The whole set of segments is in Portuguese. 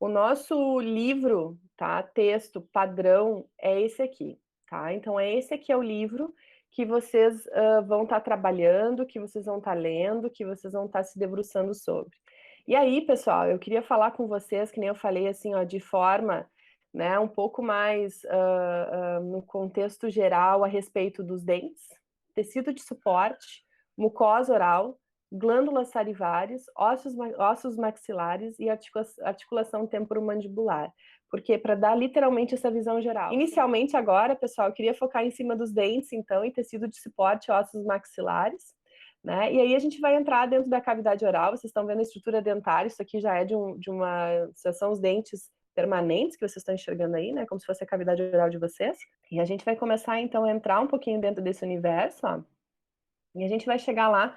O nosso livro, tá, texto padrão é esse aqui, tá? Então, esse aqui é o livro que vocês vão estar trabalhando, que vocês vão estar lendo, que vocês vão estar se debruçando sobre. E aí, pessoal, eu queria falar com vocês, que nem eu falei, assim, ó, de forma, né, um pouco mais no contexto geral a respeito dos dentes, tecido de suporte, mucosa oral, glândulas salivares, ossos maxilares e articulação temporomandibular. Porque para dar literalmente essa visão geral. Inicialmente agora, pessoal, eu queria focar em cima dos dentes, então, e tecido de suporte, ossos maxilares, né? E aí a gente vai entrar dentro da cavidade oral. Vocês estão vendo a estrutura dentária, isso aqui já é de uma... são os dentes permanentes que vocês estão enxergando aí, né? Como se fosse a cavidade oral de vocês. E a gente vai começar, então, a entrar um pouquinho dentro desse universo, ó. E a gente vai chegar lá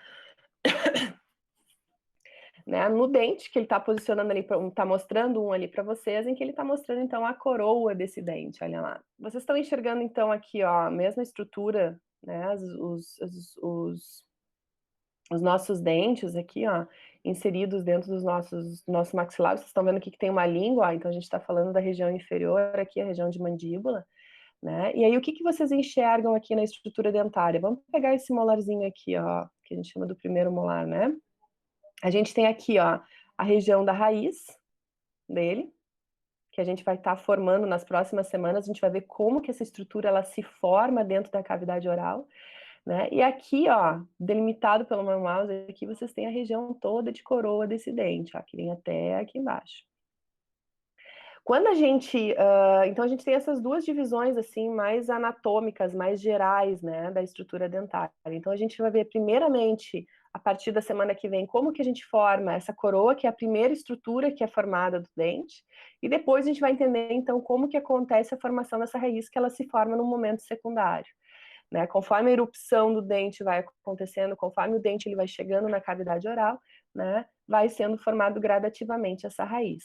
né, no dente, que ele está posicionando ali, está mostrando um ali para vocês, em que ele está mostrando, então, a coroa desse dente, olha lá. Vocês estão enxergando, então, aqui, ó, a mesma estrutura, né, os nossos dentes aqui, ó, inseridos dentro dos nosso maxilar. Vocês estão vendo aqui que tem uma língua, ó, então a gente está falando da região inferior aqui, a região de mandíbula, né, e aí o que vocês enxergam aqui na estrutura dentária? Vamos pegar esse molarzinho aqui, ó, que a gente chama do primeiro molar, né? A gente tem aqui, ó, a região da raiz dele, que a gente vai estar formando nas próximas semanas. A gente vai ver como que essa estrutura ela se forma dentro da cavidade oral, né? E aqui, ó, delimitado pelo meu mouse, aqui vocês têm a região toda de coroa desse dente, ó, que vem até aqui embaixo. Quando a gente, então a gente tem essas duas divisões, assim, mais anatômicas, mais gerais, né, da estrutura dentária. Então a gente vai ver, primeiramente, a partir da semana que vem, como que a gente forma essa coroa, que é a primeira estrutura que é formada do dente, e depois a gente vai entender, então, como que acontece a formação dessa raiz, que ela se forma no momento secundário. Né? Conforme a erupção do dente vai acontecendo, conforme o dente ele vai chegando na cavidade oral, né, vai sendo formado gradativamente essa raiz,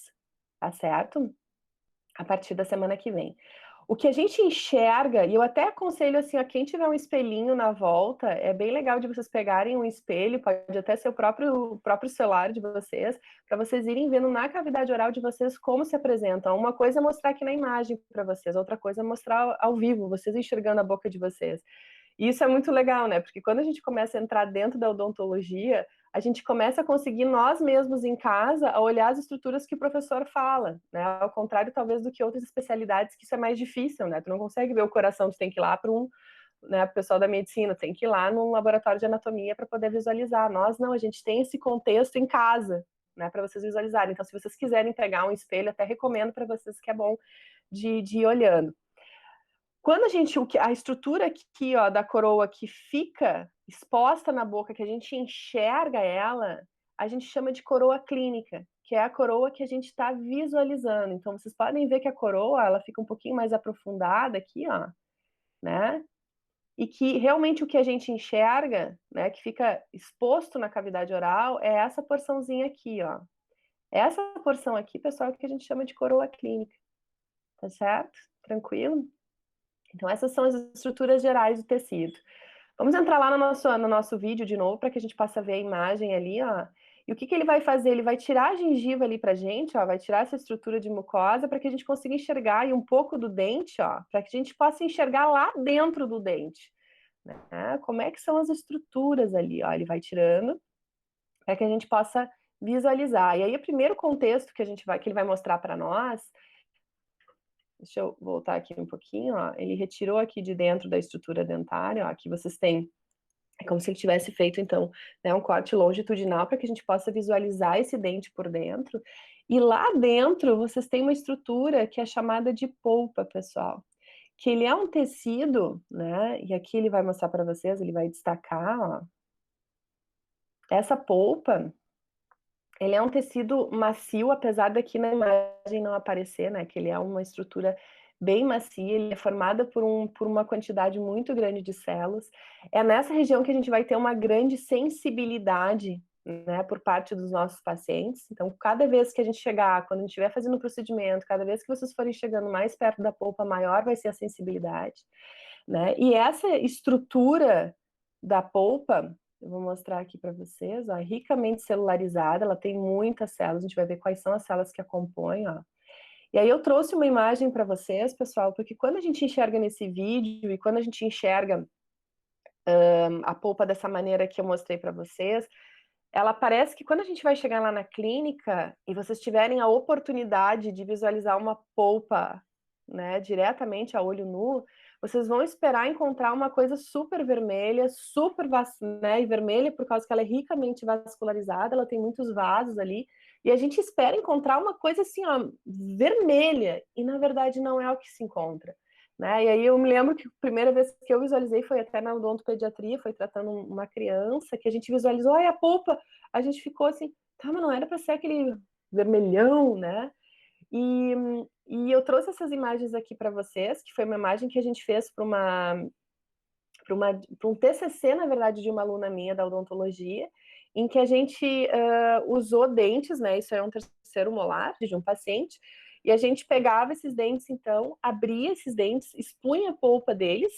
tá certo? A partir da semana que vem. O que a gente enxerga, e eu até aconselho assim, a quem tiver um espelhinho na volta, é bem legal de vocês pegarem um espelho, pode até ser o próprio celular de vocês, para vocês irem vendo na cavidade oral de vocês como se apresentam. Uma coisa é mostrar aqui na imagem para vocês, outra coisa é mostrar ao vivo, vocês enxergando a boca de vocês. E isso é muito legal, né? Porque quando a gente começa a entrar dentro da odontologia, a gente começa a conseguir nós mesmos em casa a olhar as estruturas que o professor fala, né? Ao contrário, talvez, do que outras especialidades, que isso é mais difícil, né? Tu não consegue ver o coração, tu tem que ir lá para né, o pessoal da medicina, tem que ir lá num laboratório de anatomia para poder visualizar. Nós não, a gente tem esse contexto em casa, né, para vocês visualizarem. Então, se vocês quiserem pegar um espelho, até recomendo para vocês que é bom de ir olhando. Quando a estrutura aqui, ó, da coroa que fica exposta na boca, que a gente enxerga ela, a gente chama de coroa clínica, que é a coroa que a gente está visualizando. Então, vocês podem ver que a coroa, ela fica um pouquinho mais aprofundada aqui, ó, né? E que realmente o que a gente enxerga, né, que fica exposto na cavidade oral, é essa porçãozinha aqui, ó. Essa porção aqui, pessoal, é o que a gente chama de coroa clínica. Tá certo? Tranquilo? Então, essas são as estruturas gerais do tecido. Vamos entrar lá no nosso vídeo de novo, para que a gente possa ver a imagem ali, ó. E o que ele vai fazer? Ele vai tirar a gengiva ali pra gente, ó, vai tirar essa estrutura de mucosa para que a gente consiga enxergar aí um pouco do dente, ó, para que a gente possa enxergar lá dentro do dente, né? Como é que são as estruturas ali, ó. Ele vai tirando para que a gente possa visualizar. E aí, o primeiro contexto que ele vai mostrar para nós. Deixa eu voltar aqui um pouquinho, ó. Ele retirou aqui de dentro da estrutura dentária, ó. Aqui vocês têm, é como se ele tivesse feito, então, né, um corte longitudinal para que a gente possa visualizar esse dente por dentro. E lá dentro vocês têm uma estrutura que é chamada de polpa, pessoal. Que ele é um tecido, né? E aqui ele vai mostrar para vocês, ele vai destacar, ó. Essa polpa, ele é um tecido macio, apesar daqui na imagem não aparecer, né? Que ele é uma estrutura bem macia, ele é formada por uma quantidade muito grande de células. É nessa região que a gente vai ter uma grande sensibilidade, né, por parte dos nossos pacientes. Então, cada vez que a gente chegar, quando a gente estiver fazendo o procedimento, cada vez que vocês forem chegando mais perto da polpa, maior vai ser a sensibilidade, né? E essa estrutura da polpa, Eu vou mostrar aqui para vocês, ó, ricamente celularizada, ela tem muitas células, a gente vai ver quais são as células que a compõem, ó. E aí eu trouxe uma imagem para vocês, pessoal, porque quando a gente enxerga nesse vídeo e quando a gente enxerga a polpa dessa maneira que eu mostrei para vocês, ela parece que quando a gente vai chegar lá na clínica e vocês tiverem a oportunidade de visualizar uma polpa, né, diretamente a olho nu, vocês vão esperar encontrar uma coisa super vermelha, super, né, e vermelha por causa que ela é ricamente vascularizada, ela tem muitos vasos ali, e a gente espera encontrar uma coisa assim, ó, vermelha, e na verdade não é o que se encontra. Né? E aí eu me lembro que a primeira vez que eu visualizei foi até na odontopediatria, foi tratando uma criança, que a gente visualizou, ai, a polpa, a gente ficou assim, tá, mas não era para ser aquele vermelhão, né? E, e eu trouxe essas imagens aqui para vocês, que foi uma imagem que a gente fez para um TCC, na verdade, de uma aluna minha da odontologia, em que a gente usou dentes, né? Isso é um terceiro molar de um paciente, e a gente pegava esses dentes, então, abria esses dentes, expunha a polpa deles,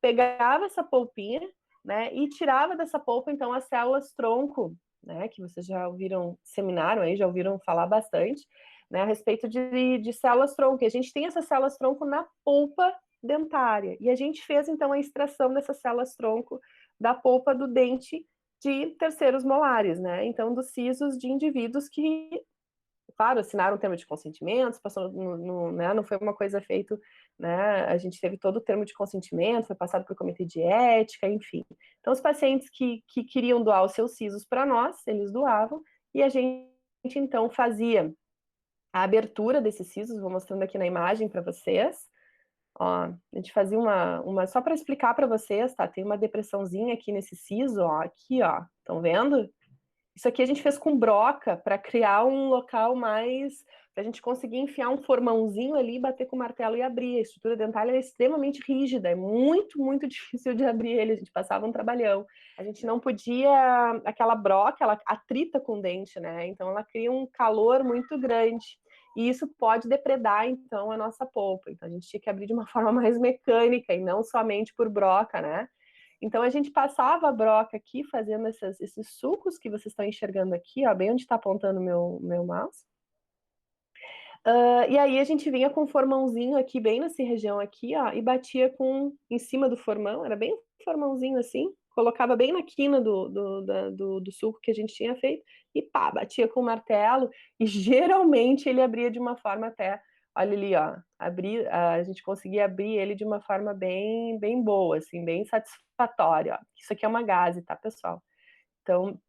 pegava essa polpinha, né? E tirava dessa polpa, então, as células tronco, né? Que vocês já ouviram, seminaram aí, já ouviram falar bastante, né? A respeito de células tronco. E a gente tem essas células tronco na polpa dentária. E a gente fez, então, a extração dessas células tronco da polpa do dente de terceiros molares, né? Então, dos sisos de indivíduos que, claro, assinaram o termo de consentimento, passou né? Não foi uma coisa feita, né? A gente teve todo o termo de consentimento, foi passado para o comitê de ética, enfim. Então, os pacientes que queriam doar os seus sisos para nós, eles doavam, e a gente, então, fazia a abertura desses sisos, vou mostrando aqui na imagem para vocês. Ó, a gente fazia só para explicar para vocês, tá? Tem uma depressãozinha aqui nesse siso, ó, aqui, ó. Estão vendo? Isso aqui a gente fez com broca para criar um local mais para a gente conseguir enfiar um formãozinho ali, bater com o martelo e abrir. A estrutura dentária é extremamente rígida, é muito, muito difícil de abrir ele. A gente passava um trabalhão. A gente não podia, aquela broca, ela atrita com o dente, né? Então ela cria um calor muito grande. E isso pode depredar, então, a nossa polpa. Então a gente tinha que abrir de uma forma mais mecânica e não somente por broca, né? Então a gente passava a broca aqui, fazendo esses sucos que vocês estão enxergando aqui, ó, bem onde está apontando o meu mouse. E aí a gente vinha com um formãozinho aqui, bem nessa região aqui, ó, e batia em cima do formão, era bem um formãozinho assim, colocava bem na quina do suco que a gente tinha feito, e pá, batia com o martelo, e geralmente ele abria de uma forma até, olha ali, ó, a gente conseguia abrir ele de uma forma bem, bem boa, assim, bem satisfatória, ó. Isso aqui é uma gaze, tá, pessoal? Então,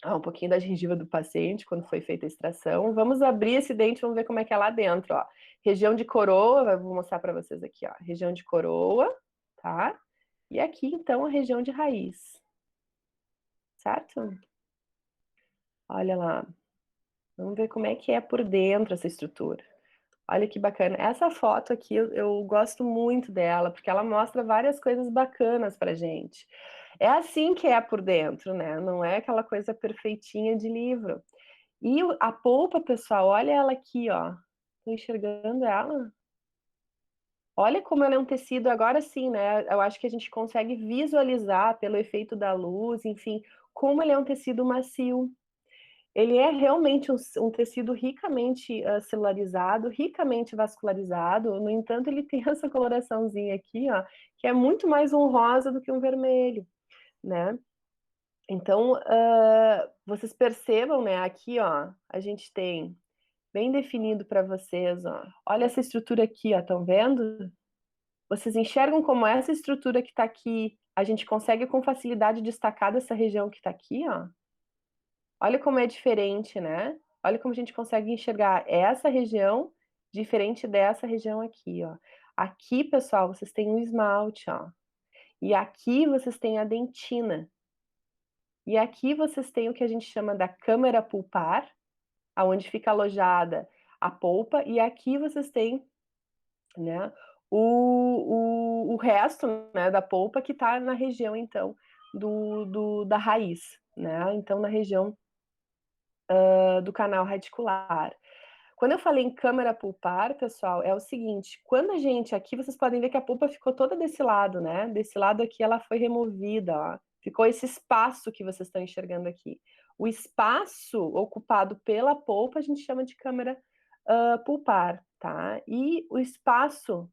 um pouquinho da gengiva do paciente quando foi feita a extração. Vamos abrir esse dente, vamos ver como é que é lá dentro, ó. Região de coroa, vou mostrar para vocês aqui, ó. Região de coroa, tá? E aqui, então, a região de raiz. Certo? Olha lá. Vamos ver como é que é por dentro essa estrutura. Olha que bacana. Essa foto aqui eu gosto muito dela, porque ela mostra várias coisas bacanas pra gente. É assim que é por dentro, né? Não é aquela coisa perfeitinha de livro. E a polpa, pessoal, olha ela aqui, ó. Tô enxergando ela? Olha como ela é um tecido, agora sim, né? Eu acho que a gente consegue visualizar pelo efeito da luz, enfim, como ele é um tecido macio. Ele é realmente um tecido ricamente celularizado, ricamente vascularizado. No entanto, ele tem essa coloraçãozinha aqui, ó, que é muito mais um rosa do que um vermelho, né? Então, vocês percebam, né? Aqui, ó, a gente tem bem definido para vocês, ó. Olha essa estrutura aqui, ó, estão vendo? Vocês enxergam como essa estrutura que está aqui, a gente consegue com facilidade destacar dessa região que está aqui, ó. Olha como é diferente, né? Olha como a gente consegue enxergar essa região diferente dessa região aqui, ó. Aqui, pessoal, vocês têm o esmalte, ó. E aqui vocês têm a dentina. E aqui vocês têm o que a gente chama da câmara pulpar, aonde fica alojada a polpa, e aqui vocês têm, né, o resto, né, da polpa que está na região, então, da raiz, né, então na região do canal radicular. Quando eu falei em câmara pulpar, pessoal, é o seguinte, quando a gente, aqui vocês podem ver que a polpa ficou toda desse lado, né, desse lado aqui ela foi removida, ó. Ficou esse espaço que vocês estão enxergando aqui. O espaço ocupado pela polpa a gente chama de câmara pulpar, tá? E o espaço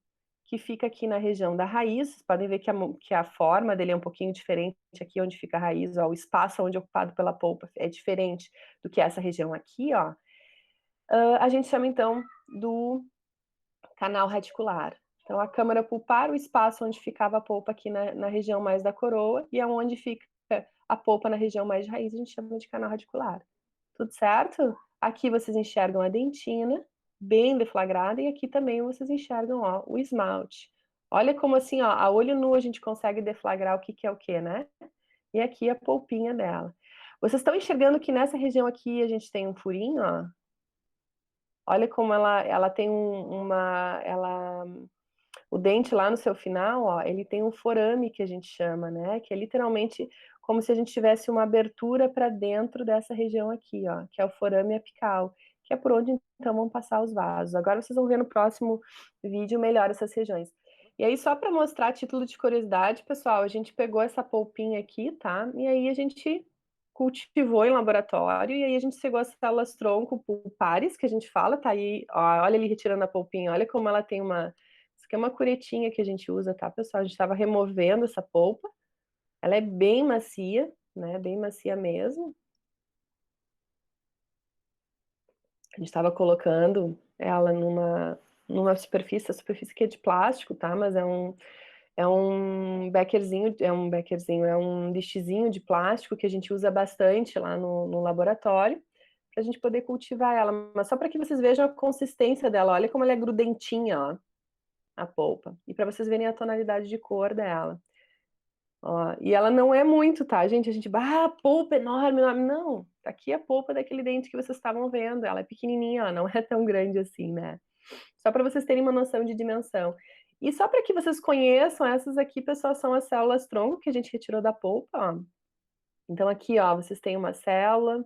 que fica aqui na região da raiz, vocês podem ver que a forma dele é um pouquinho diferente aqui onde fica a raiz, ó, o espaço onde é ocupado pela polpa é diferente do que essa região aqui, ó. A gente chama então do canal radicular. Então, a câmara pulpar, o espaço onde ficava a polpa aqui na região mais da coroa, e aonde fica a polpa na região mais de raiz, a gente chama de canal radicular. Tudo certo? Aqui vocês enxergam a dentina, bem deflagrada, e aqui também vocês enxergam, ó, o esmalte. Olha como assim, ó, a olho nu a gente consegue deflagrar o que é o que, né? E aqui a polpinha dela. Vocês estão enxergando que nessa região aqui a gente tem um furinho, ó. Olha como ela tem o dente lá no seu final, ó, ele tem um forame que a gente chama, né? Que é literalmente como se a gente tivesse uma abertura para dentro dessa região aqui, ó, que é o forame apical, que é por onde então vão passar os vasos. Agora vocês vão ver no próximo vídeo melhor essas regiões. E aí, só para mostrar a título de curiosidade, pessoal, a gente pegou essa polpinha aqui, tá? E aí a gente cultivou em laboratório, e aí a gente cegou as células tronco pulpares, que a gente fala, tá aí, ó, olha ele retirando a polpinha, olha como ela tem isso aqui é uma curetinha que a gente usa, tá, pessoal? A gente estava removendo essa polpa, ela é bem macia, né, bem macia mesmo. A gente estava colocando ela numa superfície, a superfície que é de plástico, tá, mas é um beckerzinho, é um lixezinho de plástico que a gente usa bastante lá no laboratório, para a gente poder cultivar ela. Mas só para que vocês vejam a consistência dela, olha como ela é grudentinha, ó, a polpa. E para vocês verem a tonalidade de cor dela. Ó, e ela não é muito, tá, gente? A gente, polpa enorme, enorme. Não, tá aqui a polpa daquele dente que vocês estavam vendo. Ela é pequenininha, ó, não é tão grande assim, né? Só para vocês terem uma noção de dimensão. E só para que vocês conheçam, essas aqui, pessoal, são as células tronco que a gente retirou da polpa, ó. Então aqui, ó, vocês têm uma célula,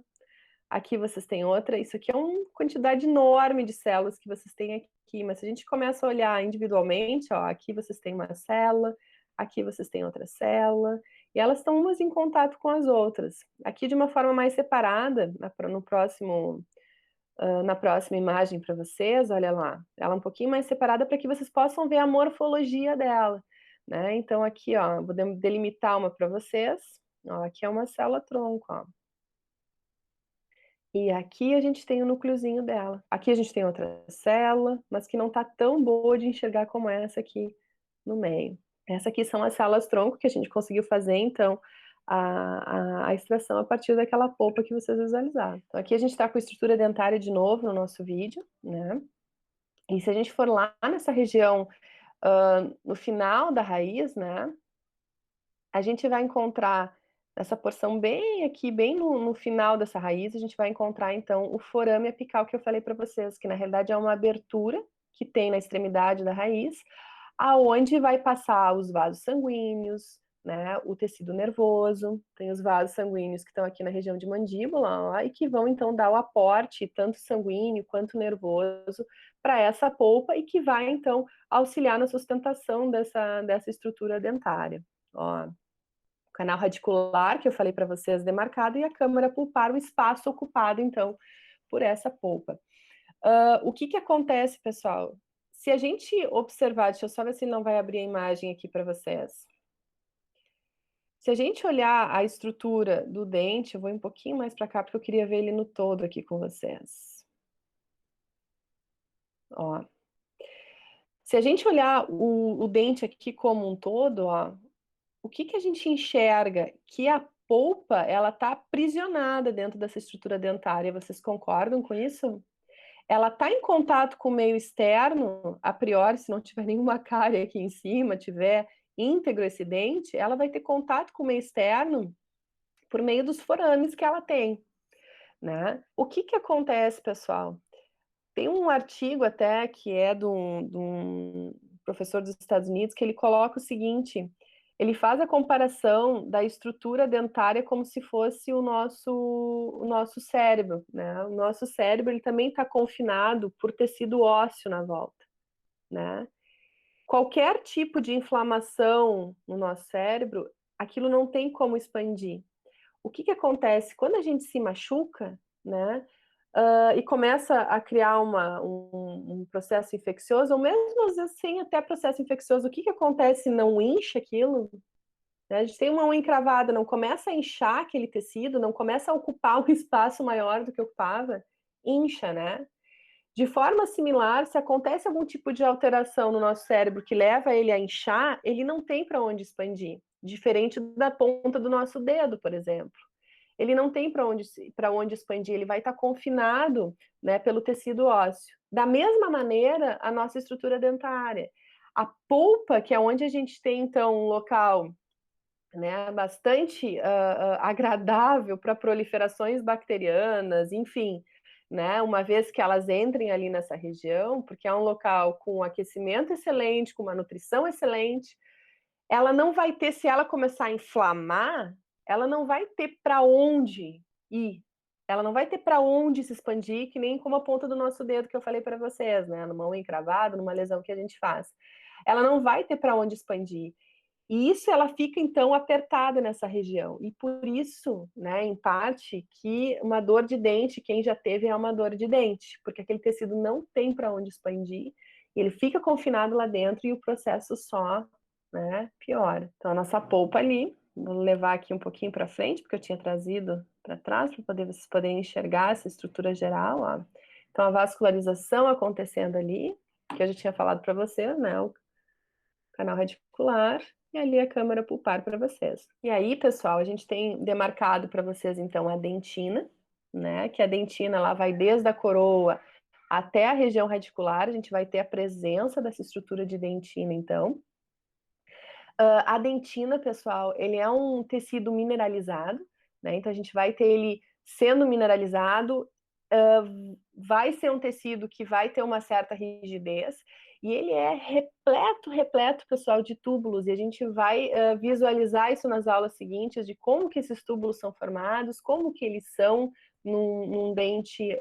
aqui vocês têm outra. Isso aqui é uma quantidade enorme de células que vocês têm aqui, mas se a gente começa a olhar individualmente, ó, aqui vocês têm uma célula, aqui vocês têm outra célula, e elas estão umas em contato com as outras. Aqui de uma forma mais separada, na próxima imagem para vocês, olha lá, ela é um pouquinho mais separada para que vocês possam ver a morfologia dela, né? Então aqui, ó, vou delimitar uma para vocês, ó, aqui é uma célula tronco, ó. E aqui a gente tem o núcleozinho dela. Aqui a gente tem outra célula, mas que não está tão boa de enxergar como essa aqui no meio. Essa aqui são as células tronco que a gente conseguiu fazer, então, a extração a partir daquela polpa que vocês visualizaram. Então, aqui a gente está com a estrutura dentária de novo no nosso vídeo, né? E se a gente for lá nessa região, no final da raiz, né? A gente vai encontrar essa porção bem aqui, bem no final dessa raiz, a gente vai encontrar, então, o forame apical que eu falei para vocês, que na realidade é uma abertura que tem na extremidade da raiz, aonde vai passar os vasos sanguíneos, né, o tecido nervoso, tem os vasos sanguíneos que estão aqui na região de mandíbula, ó, e que vão, então, dar o aporte, tanto sanguíneo quanto nervoso, para essa polpa, e que vai, então, auxiliar na sustentação dessa estrutura dentária. Ó, o canal radicular, que eu falei para vocês, demarcado, e a câmara pulpar, o espaço ocupado, então, por essa polpa. O que acontece, pessoal? Se a gente observar, deixa eu só ver se ele não vai abrir a imagem aqui para vocês. Se a gente olhar a estrutura do dente, eu vou um pouquinho mais para cá, porque eu queria ver ele no todo aqui com vocês. Ó. Se a gente olhar o dente aqui como um todo, ó, o que a gente enxerga? Que a polpa, ela está aprisionada dentro dessa estrutura dentária. Vocês concordam com isso? Ela está em contato com o meio externo, a priori, se não tiver nenhuma cárie aqui em cima, tiver íntegro esse dente, ela vai ter contato com o meio externo por meio dos forames que ela tem, né? O que acontece, pessoal? Tem um artigo até que é de um professor dos Estados Unidos que ele coloca o seguinte: ele faz a comparação da estrutura dentária como se fosse o nosso cérebro, né? O nosso cérebro ele também está confinado por tecido ósseo na volta, né? Qualquer tipo de inflamação no nosso cérebro aquilo não tem como expandir. O que que acontece? Quando a gente se machuca, né, e começa a criar um processo infeccioso, ou mesmo às vezes sem até processo infeccioso, o que que acontece? Não incha aquilo? Né? A gente tem uma unha encravada, não começa a inchar aquele tecido, não começa a ocupar um espaço maior do que ocupava, incha, né? De forma similar, se acontece algum tipo de alteração no nosso cérebro que leva ele a inchar, ele não tem para onde expandir, diferente da ponta do nosso dedo, por exemplo. Ele não tem para onde expandir, ele vai estar confinado, né, pelo tecido ósseo. Da mesma maneira, a nossa estrutura dentária. A polpa, que é onde a gente tem, então, um local, né, bastante agradável para proliferações bacterianas, enfim, né, uma vez que elas entrem ali nessa região, porque é um local com aquecimento excelente, com uma nutrição excelente, ela não vai ter, se ela começar a inflamar, ela não vai ter para onde ir. Ela não vai ter para onde se expandir, que nem como a ponta do nosso dedo que eu falei para vocês, né? Numa unha encravada, numa lesão que a gente faz. Ela não vai ter para onde expandir. E isso ela fica, então, apertada nessa região. E por isso, né, em parte, que uma dor de dente, quem já teve, é uma dor de dente, porque aquele tecido não tem para onde expandir, ele fica confinado lá dentro e o processo só, né, piora. Então, a nossa polpa ali, vou levar aqui um pouquinho para frente, porque eu tinha trazido para trás, para vocês poderem enxergar essa estrutura geral, ó. Então, a vascularização acontecendo ali, que eu já tinha falado para vocês, né, o canal radicular, e ali a câmara pulpar para vocês. E aí, pessoal, a gente tem demarcado para vocês, então, a dentina, né? Que a dentina, ela vai desde a coroa até a região radicular, a gente vai ter a presença dessa estrutura de dentina, então. A dentina, pessoal, ele é um tecido mineralizado, né? Então, a gente vai ter ele sendo mineralizado, vai ser um tecido que vai ter uma certa rigidez, e ele é repleto, pessoal, de túbulos, e a gente vai visualizar isso nas aulas seguintes, de como que esses túbulos são formados, como que eles são num dente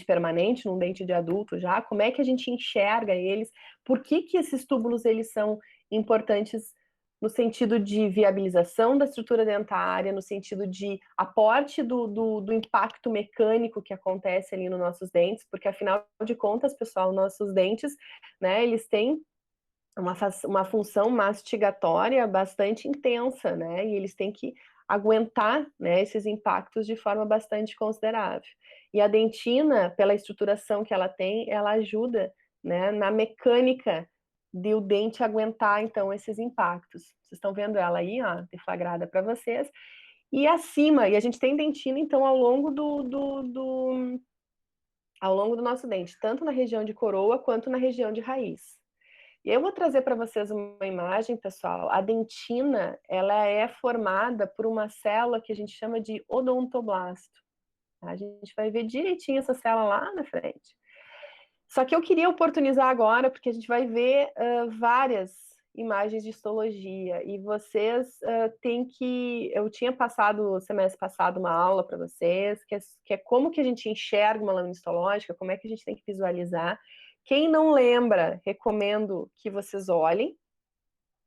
permanente, num dente de adulto já, como é que a gente enxerga eles, por que que esses túbulos eles são importantes no sentido de viabilização da estrutura dentária, no sentido de aporte do impacto mecânico que acontece ali nos nossos dentes, porque afinal de contas, pessoal, nossos dentes, né, eles têm uma função mastigatória bastante intensa, né, e eles têm que aguentar, né, esses impactos de forma bastante considerável. E a dentina, pela estruturação que ela tem, ela ajuda, né, na mecânica de o dente aguentar, então, esses impactos. Vocês estão vendo ela aí, ó, deflagrada para vocês. E acima, e a gente tem dentina, então, ao longo do nosso dente, tanto na região de coroa quanto na região de raiz. E eu vou trazer para vocês uma imagem, pessoal. A dentina, ela é formada por uma célula que a gente chama de odontoblasto. A gente vai ver direitinho essa célula lá na frente. Só que eu queria oportunizar agora, porque a gente vai ver várias imagens de histologia, e vocês têm que... Eu tinha passado, semestre passado, uma aula para vocês, que é como que a gente enxerga uma lâmina histológica, como é que a gente tem que visualizar. Quem não lembra, recomendo que vocês olhem,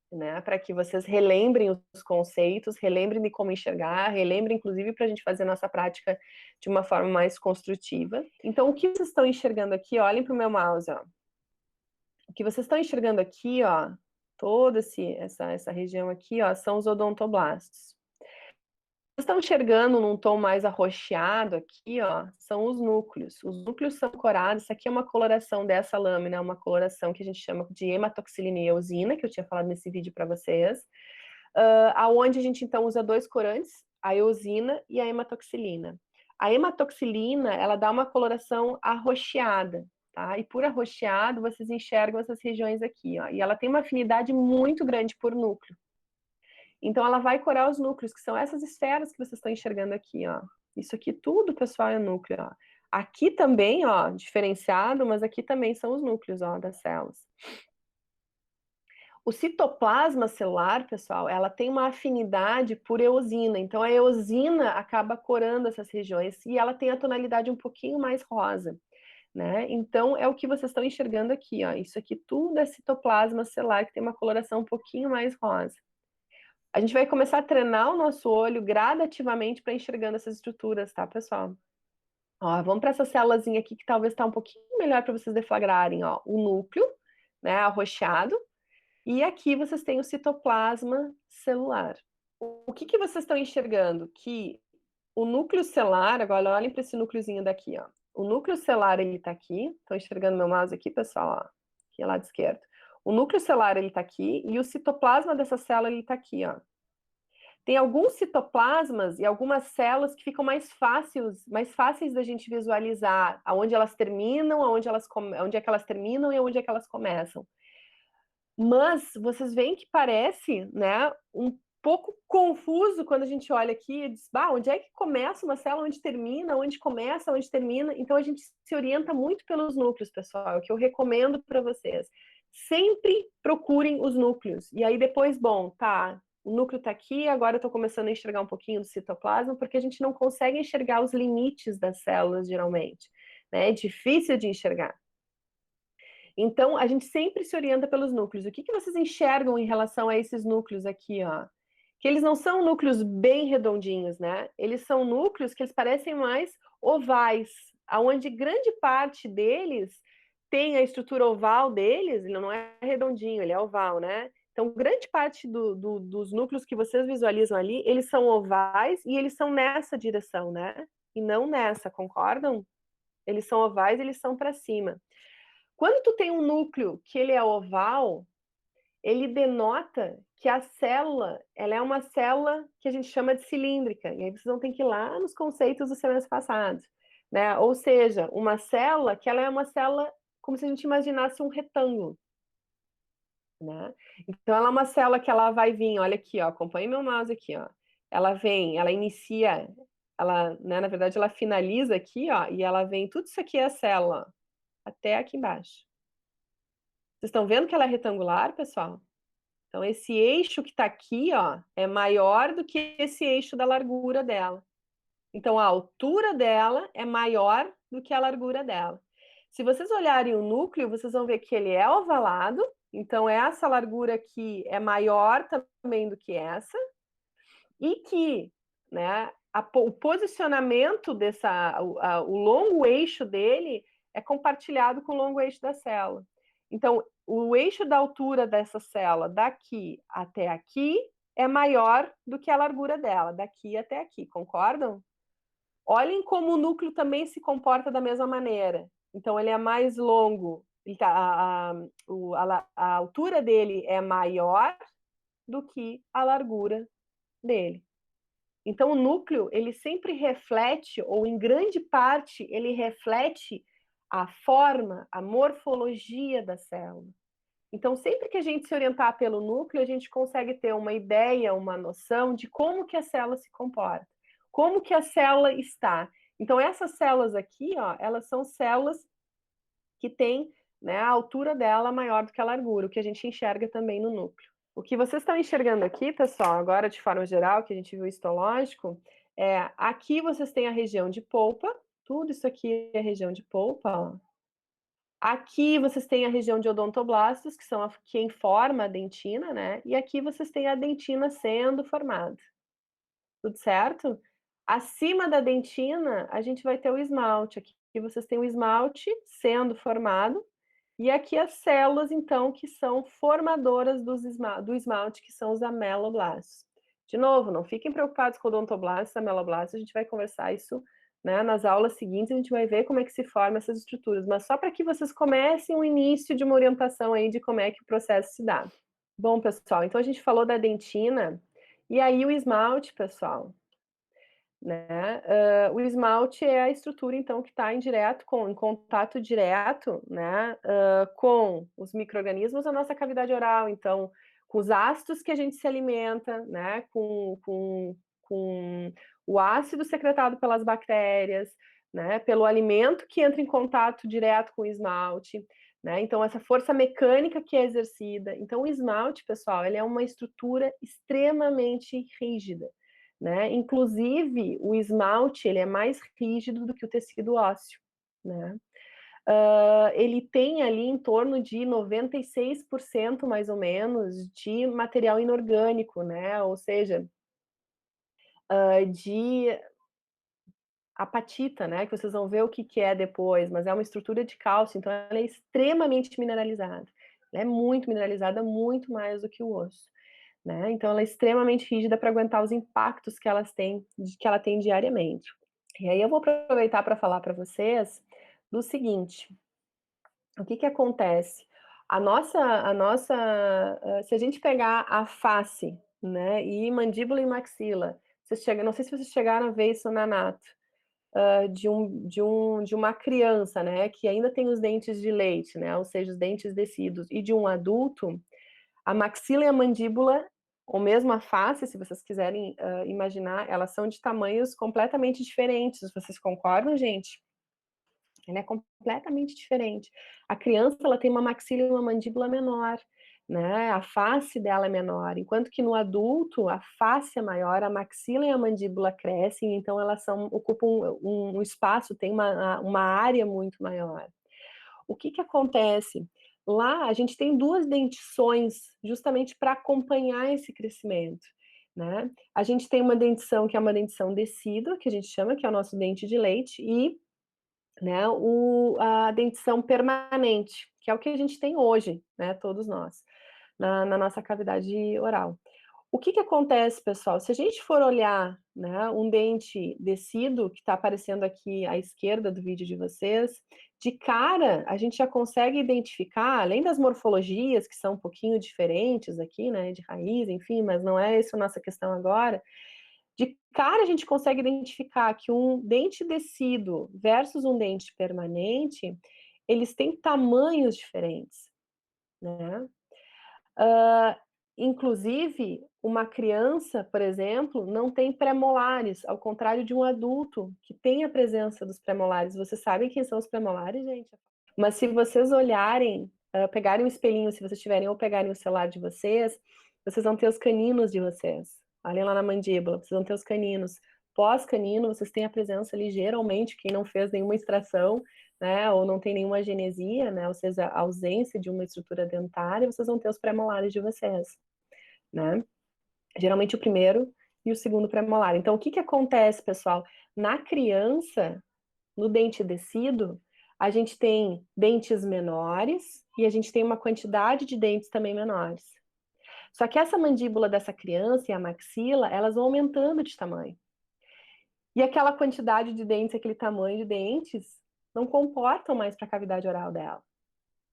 né, para que vocês relembrem os conceitos, relembrem de como enxergar, relembrem, inclusive, para a gente fazer nossa prática de uma forma mais construtiva. Então, o que vocês estão enxergando aqui, olhem para o meu mouse, ó. O que vocês estão enxergando aqui, ó, toda essa região aqui, ó, são os odontoblastos. Vocês estão enxergando num tom mais arroxeado aqui, ó, são os núcleos. Os núcleos são corados, isso aqui é uma coloração dessa lâmina, uma coloração que a gente chama de hematoxilina e eosina, que eu tinha falado nesse vídeo para vocês, aonde a gente então usa dois corantes, a eosina e a hematoxilina. A hematoxilina, ela dá uma coloração arroxeada, tá? E por arroxeado, vocês enxergam essas regiões aqui, ó, e ela tem uma afinidade muito grande por núcleo. Então, ela vai corar os núcleos, que são essas esferas que vocês estão enxergando aqui, ó. Isso aqui tudo, pessoal, é núcleo, ó. Aqui também, ó, diferenciado, mas aqui também são os núcleos, ó, das células. O citoplasma celular, pessoal, ela tem uma afinidade por eosina. Então, a eosina acaba corando essas regiões e ela tem a tonalidade um pouquinho mais rosa, né? Então, é o que vocês estão enxergando aqui, ó. Isso aqui tudo é citoplasma celular, que tem uma coloração um pouquinho mais rosa. A gente vai começar a treinar o nosso olho gradativamente para enxergando essas estruturas, tá, pessoal? Ó, vamos para essa célulazinha aqui que talvez está um pouquinho melhor para vocês deflagrarem, ó, o núcleo, né, arroxeado, e aqui vocês têm o citoplasma celular. O que que vocês estão enxergando? Que o núcleo celular, agora olhem para esse núcleozinho daqui, ó. O núcleo celular, ele tá aqui, estão enxergando meu mouse aqui, pessoal, ó, aqui lado esquerdo. O núcleo celular, ele tá aqui, e o citoplasma dessa célula, ele tá aqui, ó. Tem alguns citoplasmas e algumas células que ficam mais fáceis da gente visualizar, aonde elas terminam, onde é que elas terminam e onde é que elas começam. Mas vocês veem que parece, né, um pouco confuso quando a gente olha aqui e diz, onde é que começa uma célula, onde termina, onde começa, onde termina. Então a gente se orienta muito pelos núcleos, pessoal, é o que eu recomendo para vocês. Sempre procurem os núcleos. E aí depois, bom, tá, o núcleo está aqui, agora eu estou começando a enxergar um pouquinho do citoplasma, porque a gente não consegue enxergar os limites das células, geralmente. Né? É difícil de enxergar. Então, a gente sempre se orienta pelos núcleos. O que, que vocês enxergam em relação a esses núcleos aqui, ó? Que eles não são núcleos bem redondinhos, né? Eles são núcleos que eles parecem mais ovais, aonde grande parte deles tem a estrutura oval deles, ele não é redondinho, ele é oval, né? Então, grande parte dos núcleos que vocês visualizam ali, eles são ovais e eles são nessa direção, né? E não nessa, concordam? Eles são ovais, eles são para cima. Quando tu tem um núcleo que ele é oval, ele denota que a célula, ela é uma célula que a gente chama de cilíndrica. E aí vocês vão ter que ir lá nos conceitos dos semestres passados, né? Ou seja, uma célula que ela é uma célula como se a gente imaginasse um retângulo, né? Então ela é uma célula que ela vai vir, olha aqui, ó, acompanhe meu mouse aqui, ó. Ela vem, ela inicia, ela, né, na verdade ela finaliza aqui, ó, e ela vem, tudo isso aqui é a célula, até aqui embaixo. Vocês estão vendo que ela é retangular, pessoal? Então, esse eixo que está aqui, ó, é maior do que esse eixo da largura dela. Então, a altura dela é maior do que a largura dela. Se vocês olharem o núcleo, vocês vão ver que ele é ovalado. Então, essa largura aqui é maior também do que essa. E que, né, o posicionamento o longo eixo dele é compartilhado com o longo eixo da célula. Então, o eixo da altura dessa célula daqui até aqui é maior do que a largura dela, daqui até aqui, concordam? Olhem como o núcleo também se comporta da mesma maneira. Então, ele é mais longo, a altura dele é maior do que a largura dele. Então, o núcleo, ele sempre reflete, ou em grande parte, ele reflete a forma, a morfologia da célula. Então, sempre que a gente se orientar pelo núcleo, a gente consegue ter uma ideia, uma noção de como que a célula se comporta, como que a célula está. Então, essas células aqui, ó, elas são células que têm, né, a altura dela maior do que a largura, o que a gente enxerga também no núcleo. O que vocês estão enxergando aqui, pessoal, agora de forma geral, que a gente viu histológico, aqui vocês têm a região de polpa, tudo isso aqui é região de polpa, ó. Aqui vocês têm a região de odontoblastos, que são quem forma a dentina, né? E aqui vocês têm a dentina sendo formada. Tudo certo? Acima da dentina, a gente vai ter o esmalte. Aqui vocês têm o esmalte sendo formado. E aqui as células, então, que são formadoras do esmalte, que são os ameloblastos. De novo, não fiquem preocupados com odontoblastos e ameloblastos, a gente vai conversar isso, né, nas aulas seguintes, a gente vai ver como é que se formam essas estruturas, mas só para que vocês comecem o início de uma orientação aí de como é que o processo se dá. Bom, pessoal, então a gente falou da dentina, e aí o esmalte, pessoal, né? O esmalte é a estrutura, então, que está em contato direto, né, com os micro-organismos da nossa cavidade oral, então, com os ácidos que a gente se alimenta, né, com o ácido secretado pelas bactérias, né, pelo alimento que entra em contato direto com o esmalte, né, então essa força mecânica que é exercida. Então, o esmalte, pessoal, ele é uma estrutura extremamente rígida, né? Inclusive, o esmalte ele é mais rígido do que o tecido ósseo, né? ele tem ali em torno de 96% mais ou menos de material inorgânico, né? Ou seja, de apatita, né? Que vocês vão ver o que é depois, mas é uma estrutura de cálcio, então ela é extremamente mineralizada. Ela é muito mineralizada, muito mais do que o osso. Né? Então ela é extremamente rígida para aguentar os impactos que que ela tem diariamente. E aí eu vou aproveitar para falar para vocês do seguinte: o que acontece? Se a gente pegar a face, né, e mandíbula e maxila, não sei se vocês chegaram a ver isso na Nato, de uma criança, né, que ainda tem os dentes de leite, né, ou seja, os dentes descidos, e de um adulto, a maxila e a mandíbula, ou mesmo a face, se vocês quiserem imaginar, elas são de tamanhos completamente diferentes. Vocês concordam, gente? Ela é completamente diferente. A criança, ela tem uma maxila e uma mandíbula menor, né? A face dela é menor, enquanto que no adulto a face é maior, a maxila e a mandíbula crescem, então elas ocupam um espaço, tem uma área muito maior. O que acontece? Lá a gente tem duas dentições justamente para acompanhar esse crescimento. Né? A gente tem uma dentição que é uma dentição decídua, que a gente chama, que é o nosso dente de leite, e né, a dentição permanente, que é o que a gente tem hoje, né, todos nós, na nossa cavidade oral. O que acontece, pessoal? Se a gente for olhar, né, um dente descido, que está aparecendo aqui à esquerda do vídeo de vocês, de cara a gente já consegue identificar, além das morfologias, que são um pouquinho diferentes aqui, né, de raiz, enfim, mas não é essa a nossa questão agora. De cara a gente consegue identificar que um dente descido versus um dente permanente, eles têm tamanhos diferentes, né? Inclusive, uma criança, por exemplo, não tem pré-molares, ao contrário de um adulto que tem a presença dos pré-molares. Vocês sabem quem são os pré-molares, gente? Mas se vocês olharem, pegarem um espelhinho, se vocês tiverem, ou pegarem o celular de vocês vão ter os caninos de vocês. Olhem lá na mandíbula, vocês vão ter os caninos. Pós-canino, vocês têm a presença ali, geralmente, quem não fez nenhuma extração, né, ou não tem nenhuma genesia, né, ou seja, a ausência de uma estrutura dentária, vocês vão ter os pré-molares de vocês, né? Geralmente o primeiro e o segundo pré-molar. Então, o que acontece, pessoal? Na criança, no dente descido, a gente tem dentes menores e a gente tem uma quantidade de dentes também menores. Só que essa mandíbula dessa criança e a maxila, elas vão aumentando de tamanho. E aquela quantidade de dentes, aquele tamanho de dentes, não comportam mais para a cavidade oral dela.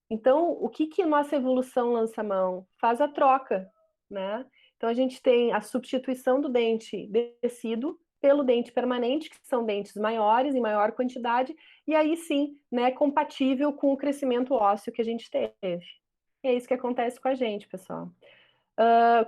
Então, o que nossa evolução lança a mão? Faz a troca, né? Então, a gente tem a substituição do dente descido pelo dente permanente, que são dentes maiores, em maior quantidade, e aí sim, né, compatível com o crescimento ósseo que a gente teve. E é isso que acontece com a gente, pessoal.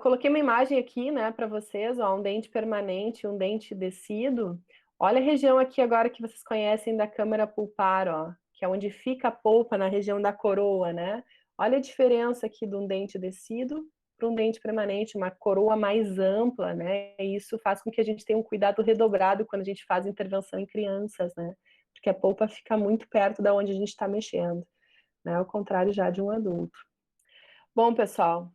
Coloquei uma imagem aqui, né, para vocês, ó, um dente permanente, um dente descido. Olha a região aqui agora que vocês conhecem da câmara pulpar, ó, que é onde fica a polpa na região da coroa, né? Olha a diferença aqui de um dente descido para um dente permanente, uma coroa mais ampla, né? E isso faz com que a gente tenha um cuidado redobrado quando a gente faz intervenção em crianças, né? Porque a polpa fica muito perto da onde a gente está mexendo, né? Ao contrário já de um adulto. Bom, pessoal,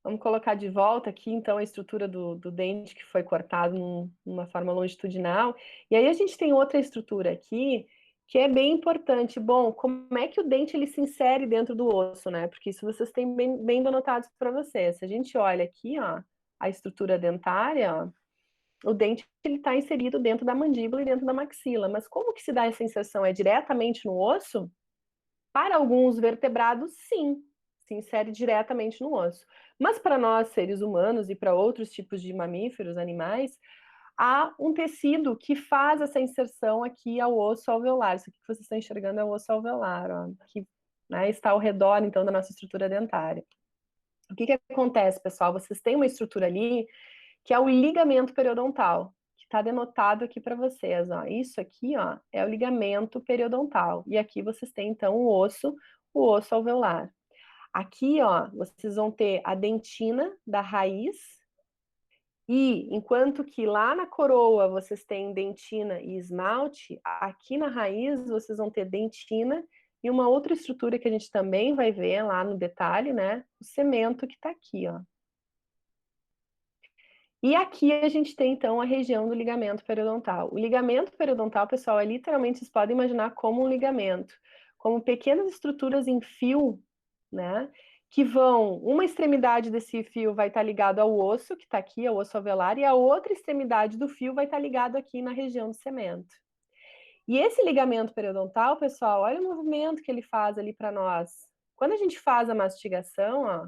vamos colocar de volta aqui, então, a estrutura do dente que foi cortado numa forma longitudinal. E aí a gente tem outra estrutura aqui que é bem importante. Bom, como é que o dente ele se insere dentro do osso, né? Porque isso vocês têm bem denotados para vocês. Se a gente olha aqui, ó, a estrutura dentária, ó, o dente ele está inserido dentro da mandíbula e dentro da maxila. Mas como que se dá essa inserção? É diretamente no osso? Para alguns vertebrados, sim, se insere diretamente no osso. Mas para nós, seres humanos, e para outros tipos de mamíferos, animais, há um tecido que faz essa inserção aqui ao osso alveolar. Isso aqui que vocês estão enxergando é o osso alveolar, ó, que né, está ao redor, então, da nossa estrutura dentária. O que acontece, pessoal? Vocês têm uma estrutura ali que é o ligamento periodontal, que está denotado aqui para vocês. Ó. Isso aqui ó, é o ligamento periodontal. E aqui vocês têm, então, o osso alveolar. Aqui, ó, vocês vão ter a dentina da raiz E enquanto que lá na coroa vocês têm dentina e esmalte, aqui na raiz vocês vão ter dentina e uma outra estrutura que a gente também vai ver lá no detalhe, né? O cemento que está aqui, ó. E aqui a gente tem, então, a região do ligamento periodontal. O ligamento periodontal, pessoal, é literalmente, vocês podem imaginar como um ligamento, como pequenas estruturas em fio, né? Que vão, uma extremidade desse fio vai estar ligado ao osso, que está aqui, ao osso alveolar, e a outra extremidade do fio vai estar ligado aqui na região do cemento. E esse ligamento periodontal, pessoal, olha o movimento que ele faz ali para nós. Quando a gente faz a mastigação, ó,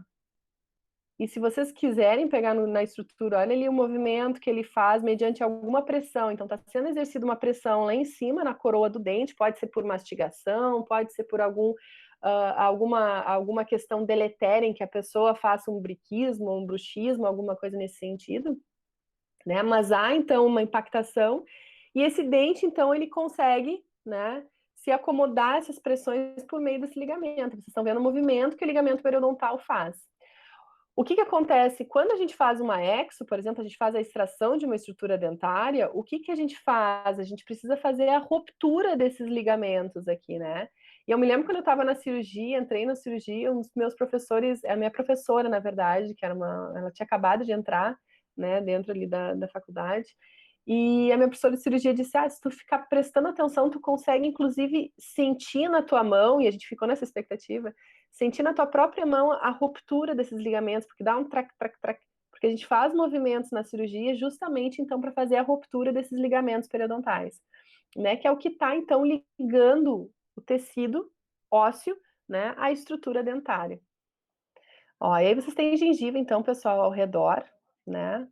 e se vocês quiserem pegar na estrutura, olha ali o movimento que ele faz mediante alguma pressão. Então, está sendo exercida uma pressão lá em cima, na coroa do dente, pode ser por mastigação, pode ser por alguma questão deletéria em que a pessoa faça um briquismo, um bruxismo, alguma coisa nesse sentido, né? Mas há, então, uma impactação, e esse dente, então, ele consegue, né, se acomodar a essas pressões por meio desse ligamento. Vocês estão vendo o movimento que o ligamento periodontal faz. O que acontece quando a gente faz uma exo, por exemplo, a gente faz a extração de uma estrutura dentária, o que a gente faz? A gente precisa fazer a ruptura desses ligamentos aqui, né? E eu me lembro quando eu estava na cirurgia, entrei na cirurgia, um dos meus professores, a minha professora, na verdade, que era ela tinha acabado de entrar, né, dentro ali da faculdade, e a minha professora de cirurgia disse, se tu ficar prestando atenção, tu consegue, inclusive, sentir na tua mão, e a gente ficou nessa expectativa, sentir na tua própria mão a ruptura desses ligamentos, porque dá um trac, trac, trac, porque a gente faz movimentos na cirurgia justamente, então, para fazer a ruptura desses ligamentos periodontais, né, que é o que está, então, ligando o tecido ósseo, né, à estrutura dentária. Ó, e aí vocês têm gengiva, então, pessoal, ao redor, né,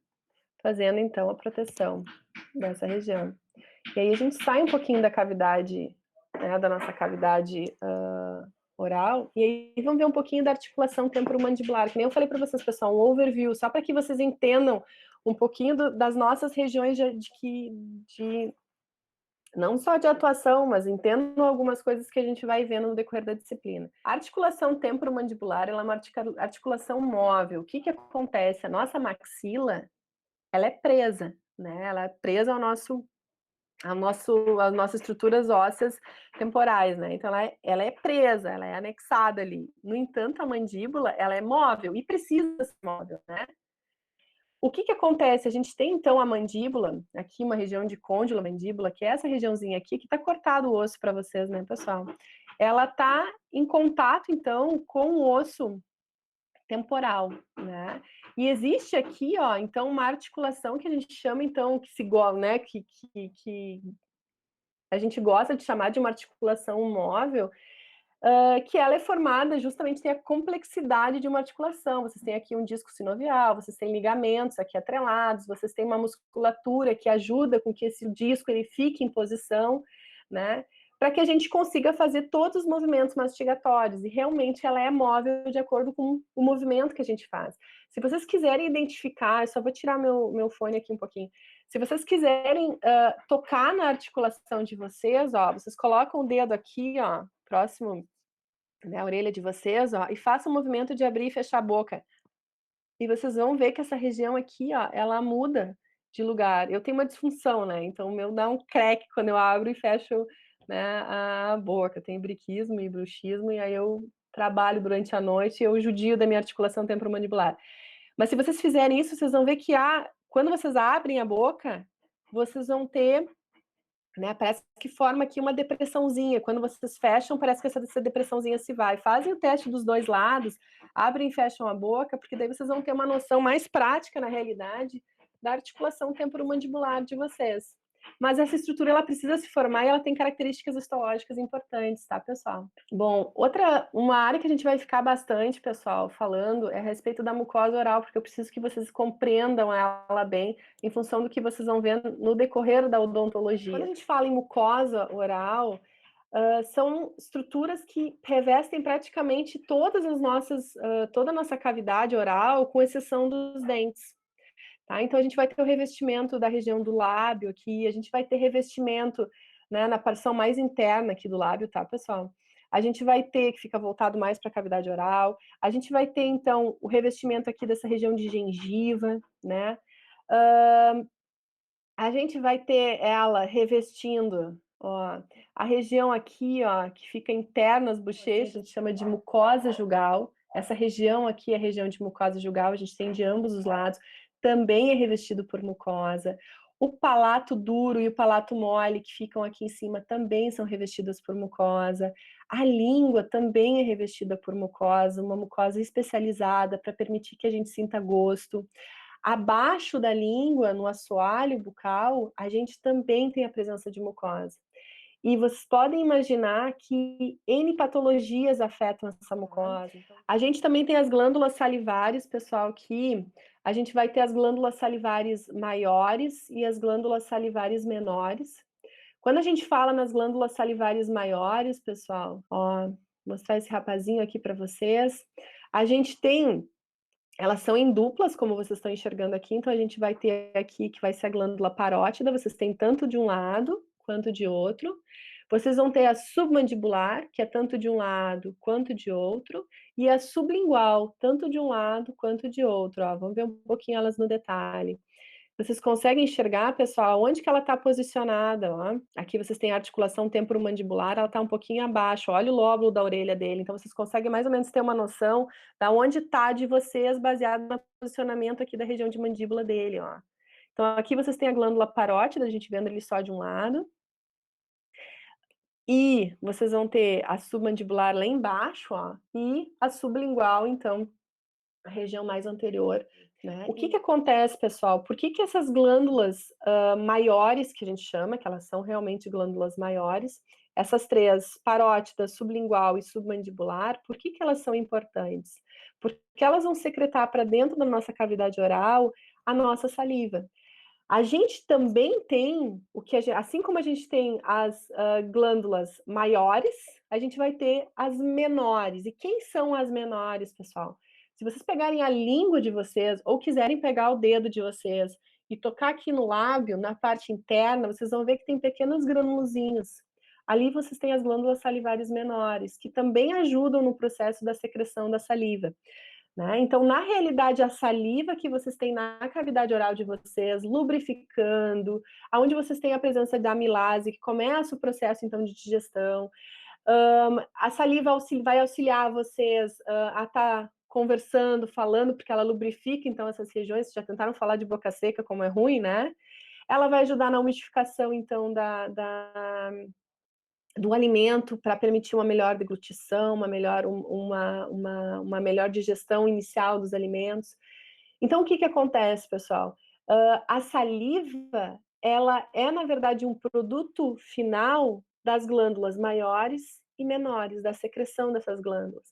fazendo, então, a proteção dessa região. E aí a gente sai um pouquinho da cavidade, né, da nossa cavidade oral, e aí vamos ver um pouquinho da articulação temporomandibular, que nem eu falei para vocês, pessoal, um overview, só para que vocês entendam um pouquinho das nossas regiões de não só de atuação, mas entendam algumas coisas que a gente vai vendo no decorrer da disciplina. A articulação temporomandibular, ela é uma articulação móvel. O que acontece? A nossa maxila, ela é presa, né? Ela é presa às nossas estruturas ósseas temporais, né? Então, ela é presa, ela é anexada ali. No entanto, a mandíbula, ela é móvel e precisa ser móvel, né? O que acontece? A gente tem, então, a mandíbula, aqui uma região de côndilo mandíbula, que é essa regiãozinha aqui, que está cortado o osso para vocês, né, pessoal? Ela está em contato, então, com o osso temporal, né? E existe aqui, ó, então, uma articulação que a gente chama, então, né, que a gente gosta de chamar de uma articulação móvel, que ela é formada justamente, tem a complexidade de uma articulação. Vocês têm aqui um disco sinovial, vocês têm ligamentos aqui atrelados, vocês têm uma musculatura que ajuda com que esse disco ele fique em posição, né? Para que a gente consiga fazer todos os movimentos mastigatórios, e realmente ela é móvel de acordo com o movimento que a gente faz. Se vocês quiserem identificar, eu só vou tirar meu fone aqui um pouquinho. Se vocês quiserem tocar na articulação de vocês, ó, vocês colocam o dedo aqui, ó, próximo, né, a orelha de vocês, ó, e façam o movimento de abrir e fechar a boca. E vocês vão ver que essa região aqui, ó, ela muda de lugar. Eu tenho uma disfunção, né? Então o meu dá um crack quando eu abro e fecho, né, a boca. Eu tenho briquismo e bruxismo, e aí eu trabalho durante a noite e eu judio da minha articulação temporomandibular. Mas se vocês fizerem isso, vocês vão ver que quando vocês abrem a boca, vocês vão ter, né, parece que forma aqui uma depressãozinha. Quando vocês fecham, parece que essa depressãozinha se vai. Fazem o teste dos dois lados, abrem e fecham a boca, porque daí vocês vão ter uma noção mais prática, na realidade, da articulação temporomandibular de vocês. Mas essa estrutura, ela precisa se formar e ela tem características histológicas importantes, tá, pessoal? Bom, uma área que a gente vai ficar bastante, pessoal, falando é a respeito da mucosa oral, porque eu preciso que vocês compreendam ela bem, em função do que vocês vão ver no decorrer da odontologia. Quando a gente fala em mucosa oral, são estruturas que revestem praticamente toda a nossa cavidade oral, com exceção dos dentes. Tá? Então, a gente vai ter o revestimento da região do lábio aqui, a gente vai ter revestimento, né, na porção mais interna aqui do lábio, tá, pessoal? A gente vai ter, que fica voltado mais para a cavidade oral, a gente vai ter, então, o revestimento aqui dessa região de gengiva, né? A gente vai ter ela revestindo, ó, a região aqui, ó, que fica interna às bochechas, a gente chama de mucosa jugal. Essa região aqui é a região de mucosa jugal, a gente tem de ambos os lados, também é revestido por mucosa. O palato duro e o palato mole, que ficam aqui em cima, também são revestidos por mucosa. A língua também é revestida por mucosa, uma mucosa especializada para permitir que a gente sinta gosto. Abaixo da língua, no assoalho bucal, a gente também tem a presença de mucosa. E vocês podem imaginar que N patologias afetam essa mucosa. A gente também tem as glândulas salivares, pessoal, que a gente vai ter as glândulas salivares maiores e as glândulas salivares menores. Quando a gente fala nas glândulas salivares maiores, pessoal, ó, vou mostrar esse rapazinho aqui para vocês. A gente tem, elas são em duplas, como vocês estão enxergando aqui, então a gente vai ter aqui que vai ser a glândula parótida, vocês têm tanto de um lado quanto de outro. Vocês vão ter a submandibular, que é tanto de um lado quanto de outro, e a sublingual, tanto de um lado quanto de outro. Ó, vamos ver um pouquinho elas no detalhe. Vocês conseguem enxergar, pessoal, onde que ela está posicionada, ó. Aqui vocês têm a articulação temporomandibular, ela está um pouquinho abaixo, olha o lóbulo da orelha dele, então vocês conseguem mais ou menos ter uma noção da onde está de vocês, baseado no posicionamento aqui da região de mandíbula dele, ó. Então aqui vocês têm a glândula parótida, a gente vendo ele só de um lado, e vocês vão ter a submandibular lá embaixo, ó, e a sublingual, então, a região mais anterior, né? O que que acontece, pessoal? Por que que essas glândulas maiores, que a gente chama, que elas são realmente glândulas maiores, essas três, parótida, sublingual e submandibular, por que que elas são importantes? Porque elas vão secretar para dentro da nossa cavidade oral a nossa saliva. A gente também tem, assim como a gente tem as glândulas maiores, a gente vai ter as menores. E quem são as menores, pessoal? Se vocês pegarem a língua de vocês, ou quiserem pegar o dedo de vocês e tocar aqui no lábio, na parte interna, vocês vão ver que tem pequenos granulozinhos. Ali vocês têm as glândulas salivares menores, que também ajudam no processo da secreção da saliva. Né? Então, na realidade, a saliva que vocês têm na cavidade oral de vocês, lubrificando, aonde vocês têm a presença da amilase, que começa o processo, então, de digestão, a saliva vai auxiliar vocês a estar conversando, falando, porque ela lubrifica, então, essas regiões. Vocês já tentaram falar de boca seca, como é ruim, né? Ela vai ajudar na umidificação, então, do alimento para permitir uma melhor deglutição, uma melhor digestão inicial dos alimentos. Então, o que que acontece, pessoal? A saliva, ela é, na verdade, um produto final das glândulas maiores e menores, da secreção dessas glândulas.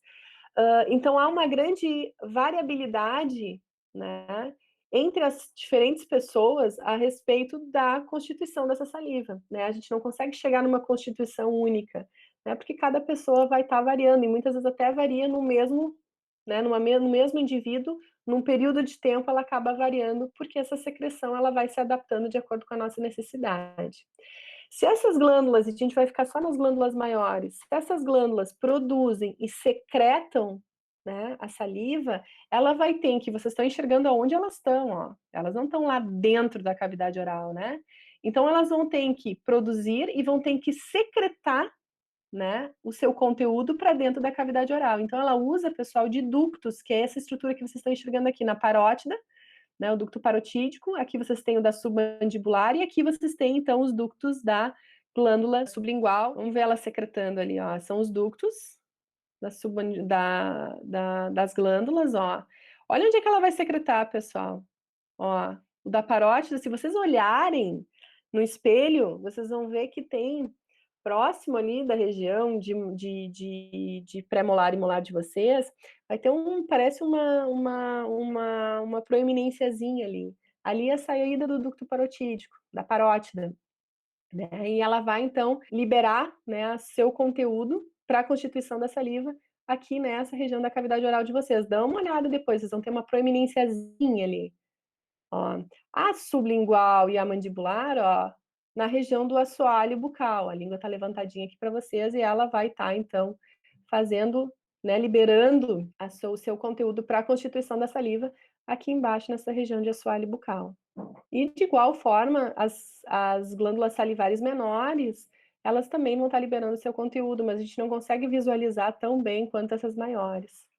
Então, há uma grande variabilidade, né, entre as diferentes pessoas a respeito da constituição dessa saliva, né? A gente não consegue chegar numa constituição única, né? Porque cada pessoa vai estar variando, e muitas vezes até varia no mesmo, né, no mesmo indivíduo, num período de tempo ela acaba variando, porque essa secreção ela vai se adaptando de acordo com a nossa necessidade. Se essas glândulas, e a gente vai ficar só nas glândulas maiores, se essas glândulas produzem e secretam, né, a saliva, ela vai ter que, vocês estão enxergando aonde elas estão, ó. Elas não estão lá dentro da cavidade oral, né? Então elas vão ter que produzir e vão ter que secretar, né, o seu conteúdo para dentro da cavidade oral. Então ela usa, pessoal, de ductos, que é essa estrutura que vocês estão enxergando aqui na parótida, né, o ducto parotídico, aqui vocês têm o da submandibular, e aqui vocês têm, então, os ductos da glândula sublingual. Vamos ver ela secretando ali, ó. São os ductos das glândulas, ó. Olha onde é que ela vai secretar, pessoal. Ó, o da parótida, se vocês olharem no espelho, vocês vão ver que tem próximo ali da região de pré-molar e molar de vocês, vai ter parece uma proeminênciazinha ali. Ali é a saída do ducto parotídico, da parótida, né? E ela vai, então, liberar, né, seu conteúdo para a constituição da saliva aqui nessa região da cavidade oral de vocês. Dá uma olhada depois, vocês vão ter uma proeminênciazinha ali. Ó, a sublingual e a mandibular, ó, na região do assoalho bucal. A língua está levantadinha aqui para vocês e ela vai estar, então, fazendo, né, liberando o seu conteúdo para a constituição da saliva aqui embaixo, nessa região de assoalho bucal. E de igual forma, as glândulas salivares menores, elas também vão estar liberando seu conteúdo, mas a gente não consegue visualizar tão bem quanto essas maiores.